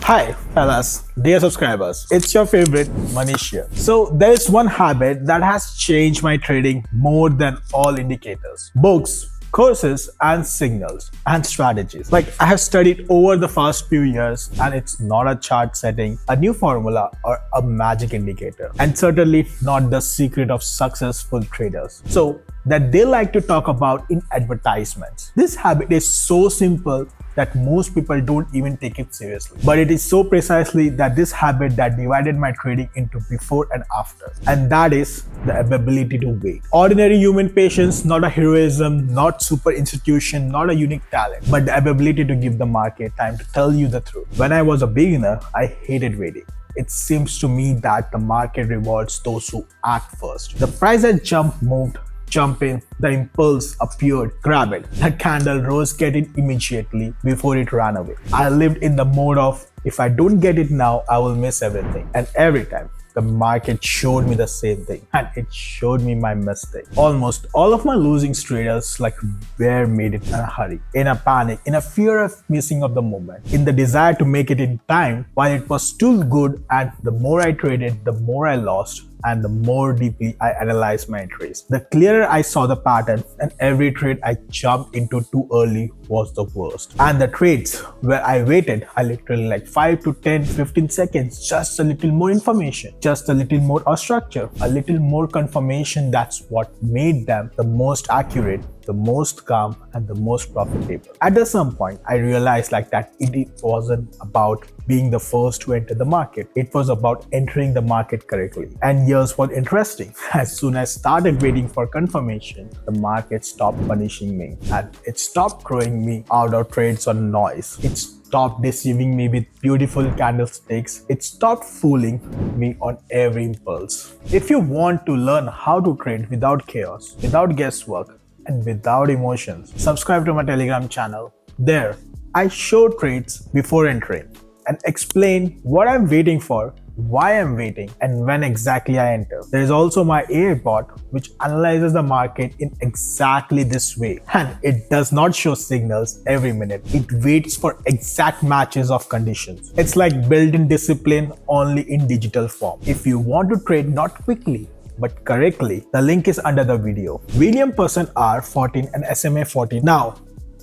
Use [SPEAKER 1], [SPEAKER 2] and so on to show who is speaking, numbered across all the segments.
[SPEAKER 1] Hi, fellas, dear subscribers. It's your favorite Manish here. So, there is one habit that has changed my trading more than all indicators: books, courses, and signals and strategies. Like, I have studied over the past few years, and it's not a chart setting, a new formula, or a magic indicator, and certainly not the secret of successful traders. So, that they like to talk about in advertisements. This habit is so simple that most people don't even take it seriously. But it is so precisely that this habit that divided my trading into before and after. And that is the ability to wait. Ordinary human patience, not a heroism, not super institution, not a unique talent, but the ability to give the market time to tell you the truth. When I was a beginner, I hated waiting. It seems to me that the market rewards those who act first. The price had moved, jump in, the impulse appeared, grab it. The candle rose, get it immediately before it ran away. I lived in the mode of, if I don't get it now, I will miss everything. And every time, the market showed me the same thing, and it showed me my mistake. Almost all of my losing traders were made it in a hurry, in a panic, in a fear of missing of the moment, in the desire to make it in time while it was still good. And the more I traded, the more I lost, and the more deeply I analyzed my entries, the clearer I saw the pattern, and every trade I jumped into too early was the worst. And the trades where I waited, I literally 5 to 10, 15 seconds, just a little more information, just a little more structure, a little more confirmation. That's what made them the most accurate, the most calm, and the most profitable. At some point, I realized that it wasn't about being the first to enter the market. It was about entering the market correctly. And here's what interesting. As soon as I started waiting for confirmation, the market stopped punishing me, and it stopped throwing me out of trades on noise. It stopped deceiving me with beautiful candlesticks. It stopped fooling me on every impulse. If you want to learn how to trade without chaos, without guesswork, and without emotions, subscribe to my Telegram channel. There, I show trades before entering and explain what I'm waiting for, why I'm waiting, and when exactly I enter. There is also my AI bot, which analyzes the market in exactly this way. And it does not show signals every minute. It waits for exact matches of conditions. It's like built-in discipline, only in digital form. If you want to trade not quickly, but correctly, the link is under the video. Williams R 14 and SMA 14. Now,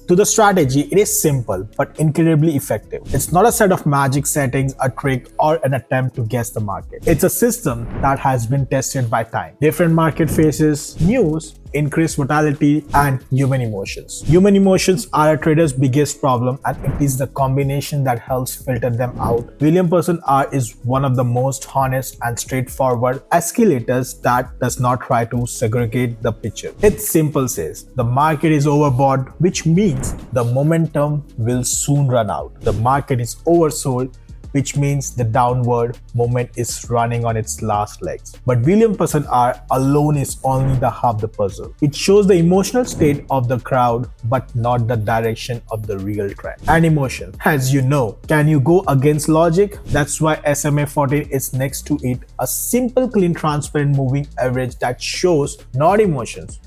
[SPEAKER 1] to the strategy, it is simple but incredibly effective. It's not a set of magic settings, a trick, or an attempt to guess the market. It's a system that has been tested by time. Different market phases, news, increased volatility, and human emotions. Human emotions are a trader's biggest problem, and it is the combination that helps filter them out. Williams R is one of the most honest and straightforward escalators that does not try to segregate the picture. Its simple says, the market is overbought, which means the momentum will soon run out. The market is oversold, which means the downward movement is running on its last legs. But Williams R alone is only the half the puzzle. It shows the emotional state of the crowd, but not the direction of the real trend. And emotion, as you know, can you go against logic? That's why SMA 14 is next to it, a simple, clean, transparent moving average that shows not emotions,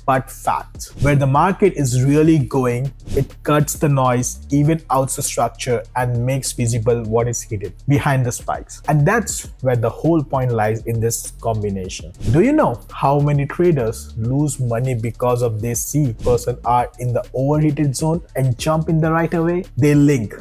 [SPEAKER 1] but facts. Where the market is really going, it cuts the noise, even out the structure, and makes visible what is hidden behind the spikes. And that's where the whole point lies in this combination. Do you know how many traders lose money because of they see person are in the overheated zone and jump in the right away? They link,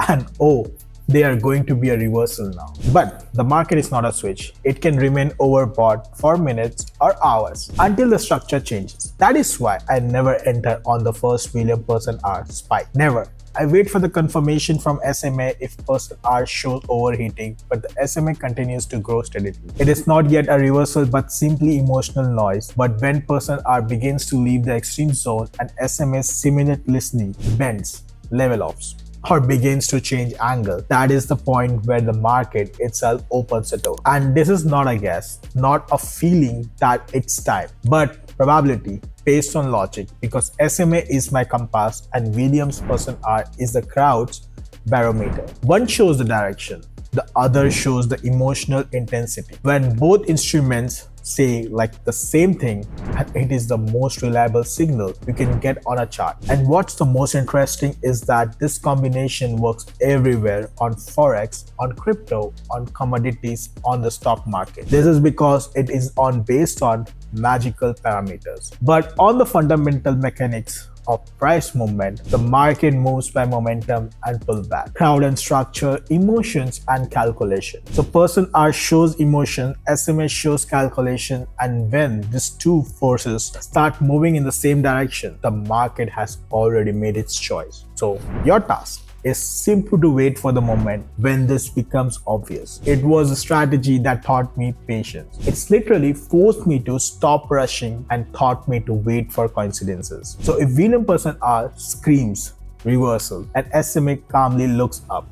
[SPEAKER 1] and oh, they are going to be a reversal now. But the market is not a switch. It can remain overbought for minutes or hours until the structure changes. That is why I never enter on the first Williams R spike. Never. I wait for the confirmation from SMA if person R shows overheating, but the SMA continues to grow steadily. It is not yet a reversal but simply emotional noise. But when person R begins to leave the extreme zone and SMA simultaneously bends, level offs, or begins to change angle, that is the point where the market itself opens the door. And this is not a guess, not a feeling that it's time, but probability based on logic, because SMA is my compass and Williams R is the crowd's barometer. One shows the direction, the other shows the emotional intensity. When both instruments say like the same thing, and it is the most reliable signal you can get on a chart. And what's the most interesting is that this combination works everywhere, on forex, on crypto, on commodities, on the stock market. This is because it is based on magical parameters. But on the fundamental mechanics of price movement, the market moves by momentum and pullback, crowd and structure, emotions and calculation. So person R shows emotion, SMA shows calculation, and when these two forces start moving in the same direction, the market has already made its choice. So your task is simply to wait for the moment when this becomes obvious. It was a strategy that taught me patience. It's literally forced me to stop rushing and taught me to wait for coincidences. So if Williams R screams reversal and SMA calmly looks up,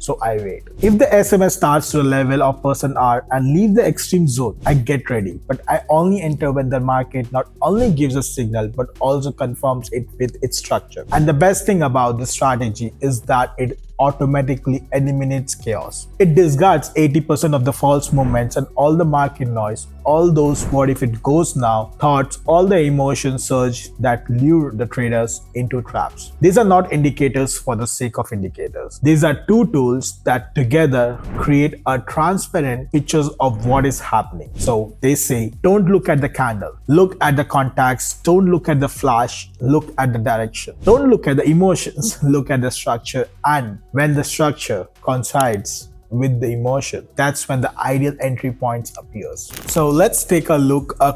[SPEAKER 1] so I wait. If the SMA starts to the level of person R and leave the extreme zone, I get ready. But I only enter when the market not only gives a signal but also confirms it with its structure. And the best thing about this strategy is that it automatically eliminates chaos. It discards 80% of the false movements and all the market noise, all those what if it goes now thoughts, all the emotion surge that lure the traders into traps. These are not indicators for the sake of indicators. These are two tools that together create a transparent pictures of what is happening. So they say, don't look at the candle, look at the contacts, don't look at the flash, look at the direction. Don't look at the emotions, look at the structure, and when the structure coincides with the emotion, that's when the ideal entry points appears. So let's take a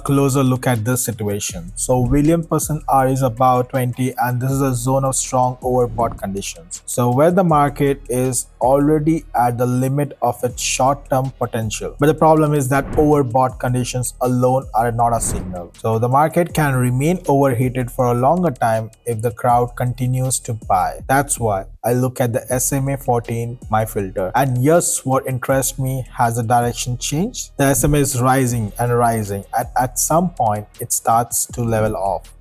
[SPEAKER 1] closer look at this situation. So Williams R is about 20 and this is a zone of strong overbought conditions. So where the market is already at the limit of its short-term potential. But the problem is that overbought conditions alone are not a signal. So the market can remain overheated for a longer time if the crowd continues to buy. That's why I look at the SMA 14, my filter. And yes, what interests me, has the direction changed? The SMA is rising and rising, and at some point it starts to level off.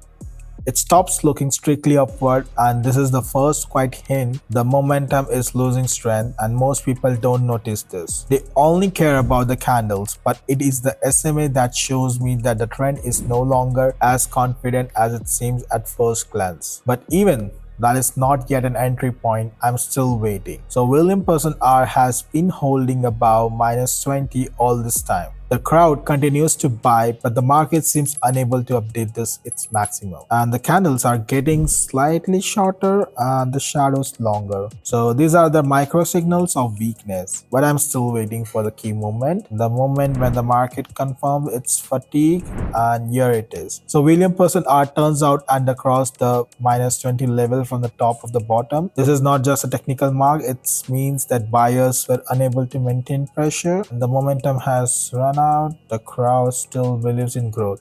[SPEAKER 1] It stops looking strictly upward, and this is the first quiet hint the momentum is losing strength, and most people don't notice this. They only care about the candles, but it is the SMA that shows me that the trend is no longer as confident as it seems at first glance. But even that is not yet an entry point, I'm still waiting. So Williams R has been holding above -20 all this time. The crowd continues to buy, but the market seems unable to update this its maximum. And the candles are getting slightly shorter and the shadows longer. So these are the micro signals of weakness. But I'm still waiting for the key moment. The moment when the market confirms its fatigue, and here it is. So Williams R turns out and across the -20 level from the top of the bottom. This is not just a technical mark, it means that buyers were unable to maintain pressure and the momentum has run out. The crowd still believes in growth.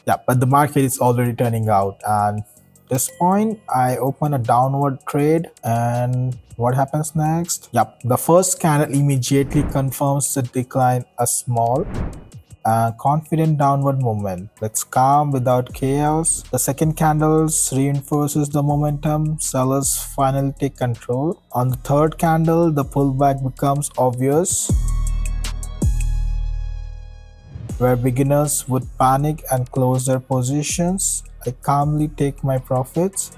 [SPEAKER 1] Yeah, but the market is already turning out, and at this point I open a downward trade, and what happens next? Yep, the first candle immediately confirms the decline, a small confident downward movement. Let's calm without chaos. The second candle reinforces the momentum. Sellers finally take control. On the third candle, the pullback becomes obvious, where beginners would panic and close their positions. I calmly take my profits.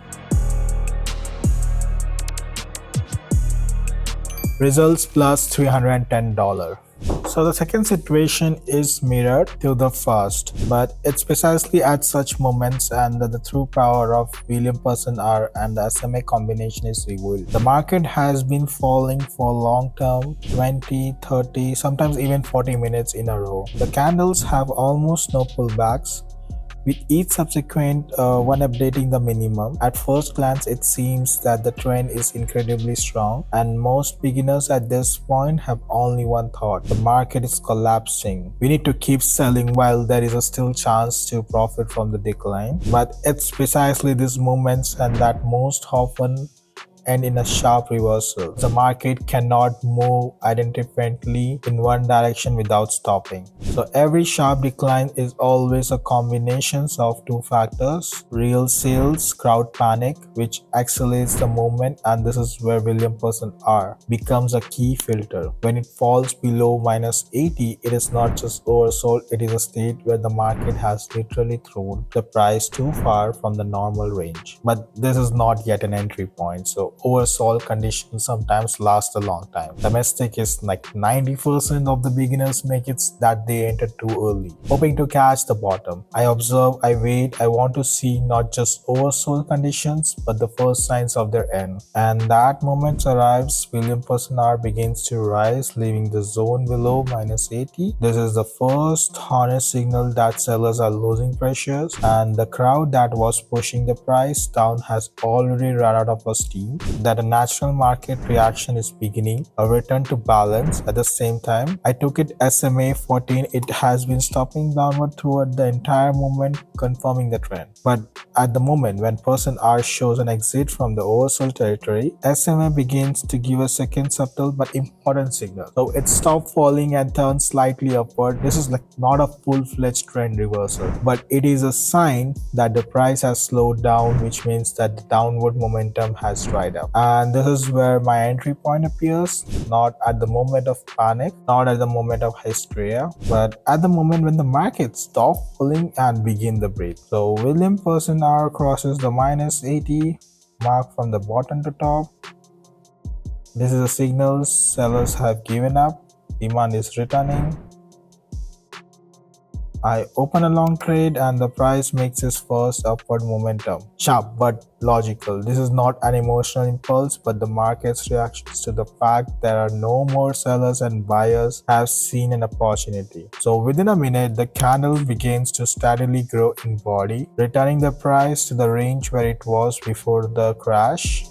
[SPEAKER 1] Results plus $310. So the second situation is mirrored to the first, but it's precisely at such moments and the true power of Williams R and the SMA combination is revealed. The market has been falling for long term, 20, 30, sometimes even 40 minutes in a row. The candles have almost no pullbacks, with each subsequent one updating the minimum. At first glance, it seems that the trend is incredibly strong, and most beginners at this point have only one thought: the market is collapsing. We need to keep selling while there is a still chance to profit from the decline. But it's precisely these moments and that most often end in a sharp reversal. The market cannot move independently in one direction without stopping. So every sharp decline is always a combination of two factors: real sales, crowd panic, which accelerates the movement, and this is where Williams R becomes a key filter. When it falls below minus 80, it is not just oversold, it is a state where the market has literally thrown the price too far from the normal range. But this is not yet an entry point, so oversold conditions sometimes last a long time. The mistake is like 90% of the beginners make it that they enter too early, hoping to catch the bottom. I observe, I wait, I want to see not just oversold conditions, but the first signs of their end. And that moment arrives, Williams R begins to rise, leaving the zone below minus 80. This is the first honest signal that sellers are losing pressures, and the crowd that was pushing the price down has already run out of steam, that a natural market reaction is beginning, a return to balance. At the same time, I took it SMA 14. It has been stopping downward throughout the entire movement, confirming the trend. But at the moment when person R shows an exit from the oversold territory, SMA begins to give a second subtle but important signal. So it stopped falling and turned slightly upward. This is like not a full-fledged trend reversal, but it is a sign that the price has slowed down, which means that the downward momentum has dried up. And this is where my entry point appears, not at the moment of panic, not at the moment of hysteria, but at the moment when the market stops pulling and begin the break. So Williams R crosses the minus 80 mark from the bottom to top. This is a signal sellers have given up, demand is returning. I open a long trade and the price makes its first upward momentum. Sharp but logical. This is not an emotional impulse, but the market's reactions to the fact there are no more sellers and buyers have seen an opportunity. So within a minute, the candle begins to steadily grow in body, returning the price to the range where it was before the crash.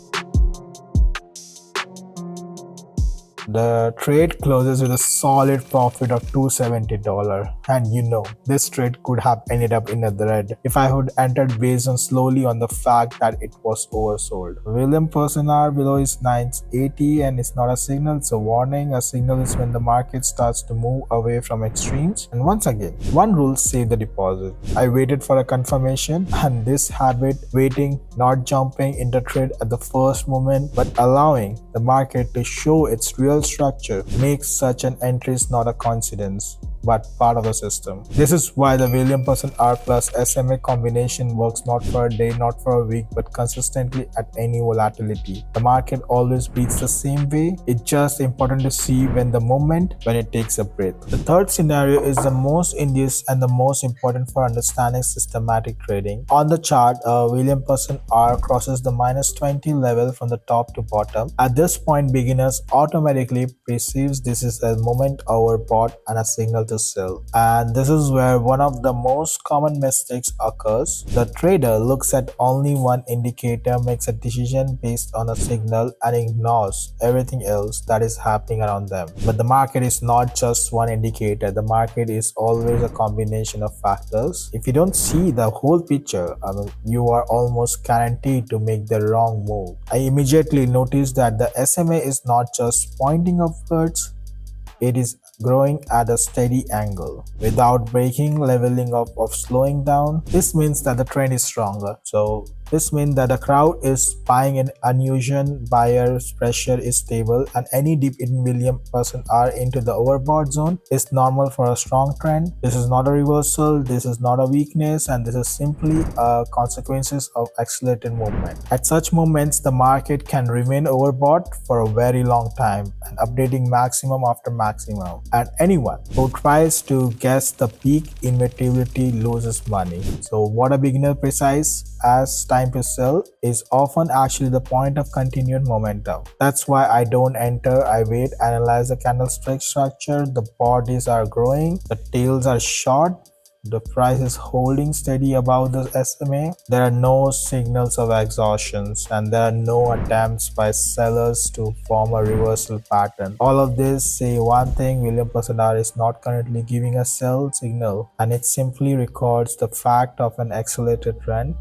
[SPEAKER 1] The trade closes with a solid profit of $270, and you know, this trade could have ended up in the red if I had entered based on slowly on the fact that it was oversold. Williams R below is 980 and it's not a signal, it's a warning. A signal is when the market starts to move away from extremes. And once again, one rule: save the deposit. I waited for a confirmation, and this habit, waiting, not jumping into trade at the first moment, but allowing the market to show its real structure, makes such an entry not a coincidence, but part of the system. This is why the Williams R plus SMA combination works not for a day, not for a week, but consistently at any volatility. The market always beats the same way. It's just important to see when it takes a breath. The third scenario is the most insidious and the most important for understanding systematic trading. On the chart, Williams R crosses the minus 20 level from the top to bottom. At this point, beginners automatically perceives this is a moment overbought and a signal to sell. And this is where one of the most common mistakes occurs. The trader looks at only one indicator, makes a decision based on a signal, and ignores everything else that is happening around them. But the market is not just one indicator. The market is always a combination of factors. If you don't see the whole picture, you are almost guaranteed to make the wrong move. I immediately noticed that the SMA is not just pointing upwards, it is growing at a steady angle without breaking, leveling up, or slowing down. This means that the trend is stronger. So this means that the crowd is buying an unusual, buyer's pressure is stable, and any dip in Williams R into the overbought zone is normal for a strong trend. This is not a reversal, this is not a weakness, and this is simply consequences of accelerated movement. At such moments, the market can remain overbought for a very long time and updating maximum after maximum. And anyone who tries to guess the peak inevitability loses money. So what a beginner precise as time to sell is often actually the point of continued momentum. That's why I don't enter, I wait, analyze the candlestick structure. The bodies are growing, the tails are short, the price is holding steady above the SMA. There are no signals of exhaustion, and there are no attempts by sellers to form a reversal pattern. All of this say one thing: Williams R is not currently giving a sell signal, and it simply records the fact of an accelerated trend.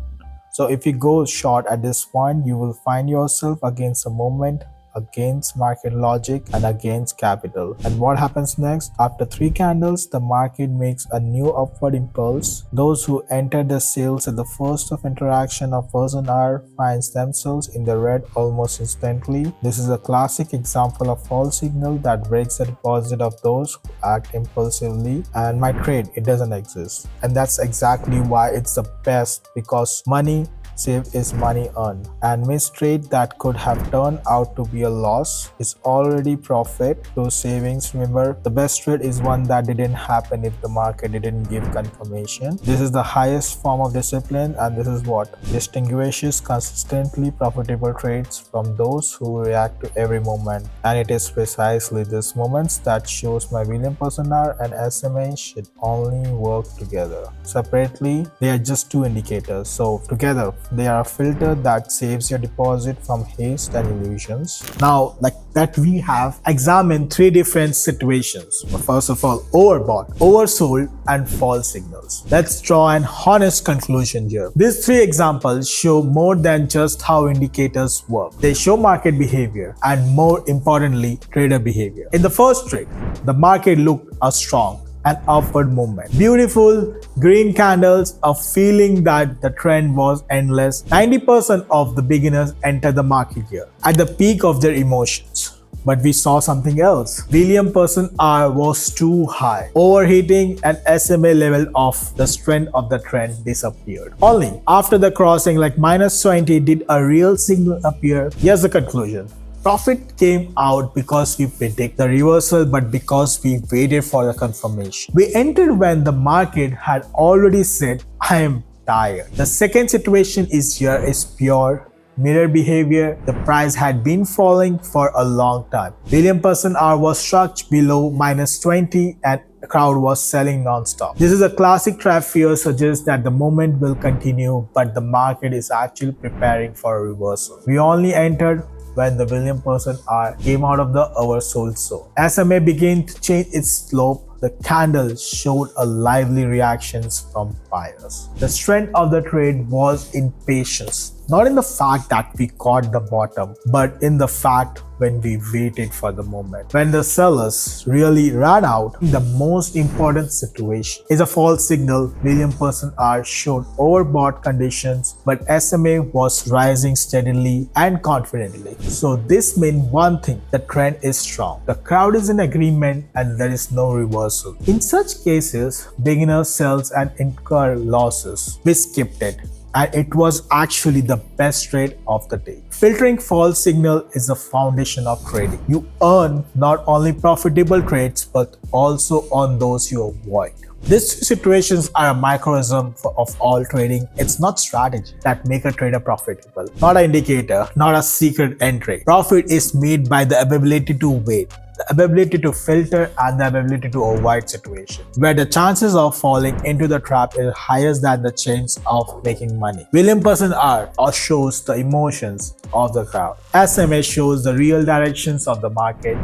[SPEAKER 1] So if you go short at this point, you will find yourself against a moment, against market logic, and against capital. And what happens next? After 3 candles, the market makes a new upward impulse. Those who entered the sales at the first of interaction of first hour finds themselves in the red almost instantly. This is a classic example of false signal that breaks the deposit of those who act impulsively. And my trade, it doesn't exist. And that's exactly why it's the best, because money saved is money earned, and missed trade that could have turned out to be a loss is already profit. Those savings, remember, the best trade is one that didn't happen if the market didn't give confirmation. This is the highest form of discipline, and this is what distinguishes consistently profitable trades from those who react to every moment. And it is precisely these moments that shows my Williams R and SMA should only work together. Separately, they are just two indicators, so together they are a filter that saves your deposit from haste and illusions. Now, like that, we have examined 3 different situations. First of all, overbought, oversold, and false signals. Let's draw an honest conclusion here. These 3 examples show more than just how indicators work. They show market behavior and, more importantly, trader behavior. In the first trade, the market looked strong, an upward movement. Beautiful green candles, a feeling that the trend was endless. 90% of the beginners enter the market here at the peak of their emotions. But we saw something else. Williams R was too high. Overheating, and SMA level of the strength of the trend disappeared. Only after the crossing like -20 did a real signal appear. Here's the conclusion. Profit came out because we predict the reversal, but because we waited for the confirmation. We entered when the market had already said, I am tired. The second situation is pure mirror behavior. The price had been falling for a long time. Williams R was struck below -20 and the crowd was selling non-stop. This is a classic trap. Fear suggests that the moment will continue, but the market is actually preparing for a reversal. We only entered when the Williams R came out of the oversold zone. SMA began to change its slope. The candle showed a lively reactions from buyers. The strength of the trade was in patience, not in the fact that we caught the bottom, but in the fact when we waited for the moment. When the sellers really ran out, the most important situation is a false signal. Williams R showed overbought conditions, but SMA was rising steadily and confidently. So this means one thing: the trend is strong. The crowd is in agreement and there is no reversal. In such cases, beginners sells and incur losses. We skipped it, and it was actually the best trade of the day. Filtering false signal is the foundation of trading. You earn not only profitable trades, but also on those you avoid. These two situations are a microcosm of all trading. It's not strategy that make a trader profitable, not an indicator, not a secret entry. Profit is made by the ability to wait, the ability to filter, and the ability to avoid situations where the chances of falling into the trap is higher than the chance of making money. Williams R shows the emotions of the crowd. SMA shows the real directions of the market,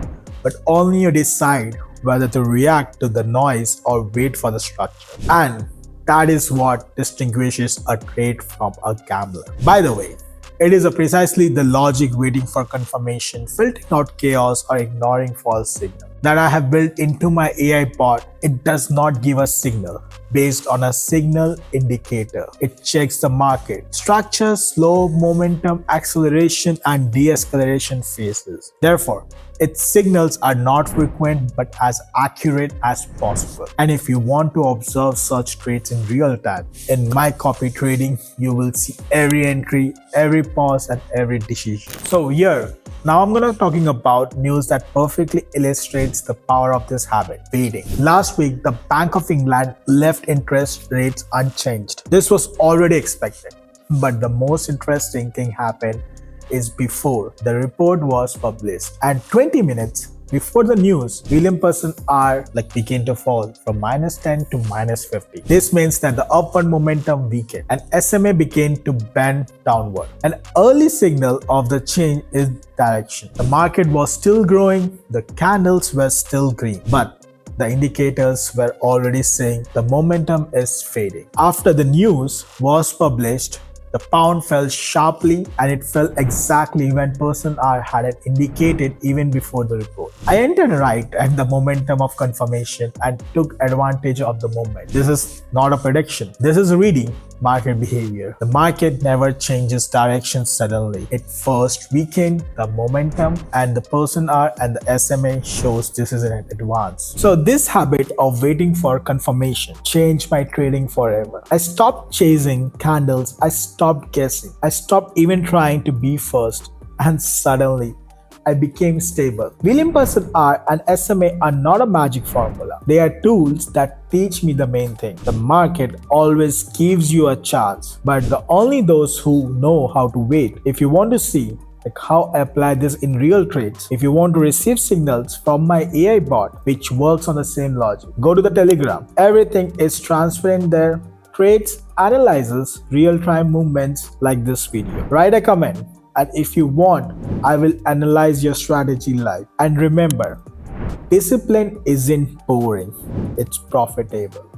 [SPEAKER 1] but only you decide whether to react to the noise or wait for the structure. And that is what distinguishes a trade from a gambler. By the way, it is precisely the logic waiting for confirmation, filtering out chaos, or ignoring false signal that I have built into my AI bot. It does not give a signal based on a signal indicator. It checks the market structure, slow, momentum, acceleration, and de-escalation phases. Therefore, its signals are not frequent but as accurate as possible. And if you want to observe such trades in real time, in my copy trading, you will see every entry, every pause, and every decision. So here, now I'm gonna talking about news that perfectly illustrates the power of this habit: waiting. Last week, the Bank of England left interest rates unchanged. This was already expected, but the most interesting thing happened is before the report was published, and 20 minutes before the news, Williams R began to fall from -10 to -50. This means that the upward momentum weakened and SMA began to bend downward. An early signal of the change is direction. The market was still growing, the candles were still green, but the indicators were already saying the momentum is fading. After the news was published, The pound fell sharply and it fell exactly when person R had it indicated even before the report. I entered right at the momentum of confirmation and took advantage of the moment. This is not a prediction. This is reading market behavior. The market never changes direction suddenly. It first weakened the momentum and the person R and the SMA shows this is in advance. So this habit of waiting for confirmation changed my trading forever. I stopped chasing candles. I stopped guessing. I stopped even trying to be first, and suddenly I became stable. Williams R and SMA are not a magic formula. They are tools that teach me the main thing. The market always gives you a chance, but only those who know how to wait. If you want to see how I apply this in real trades, if you want to receive signals from my AI bot which works on the same logic, go to the Telegram. Everything is transparent there. Trades, analyzes, real-time movements like this video. Write a comment, and if you want, I will analyze your strategy live. And remember, discipline isn't boring, it's profitable.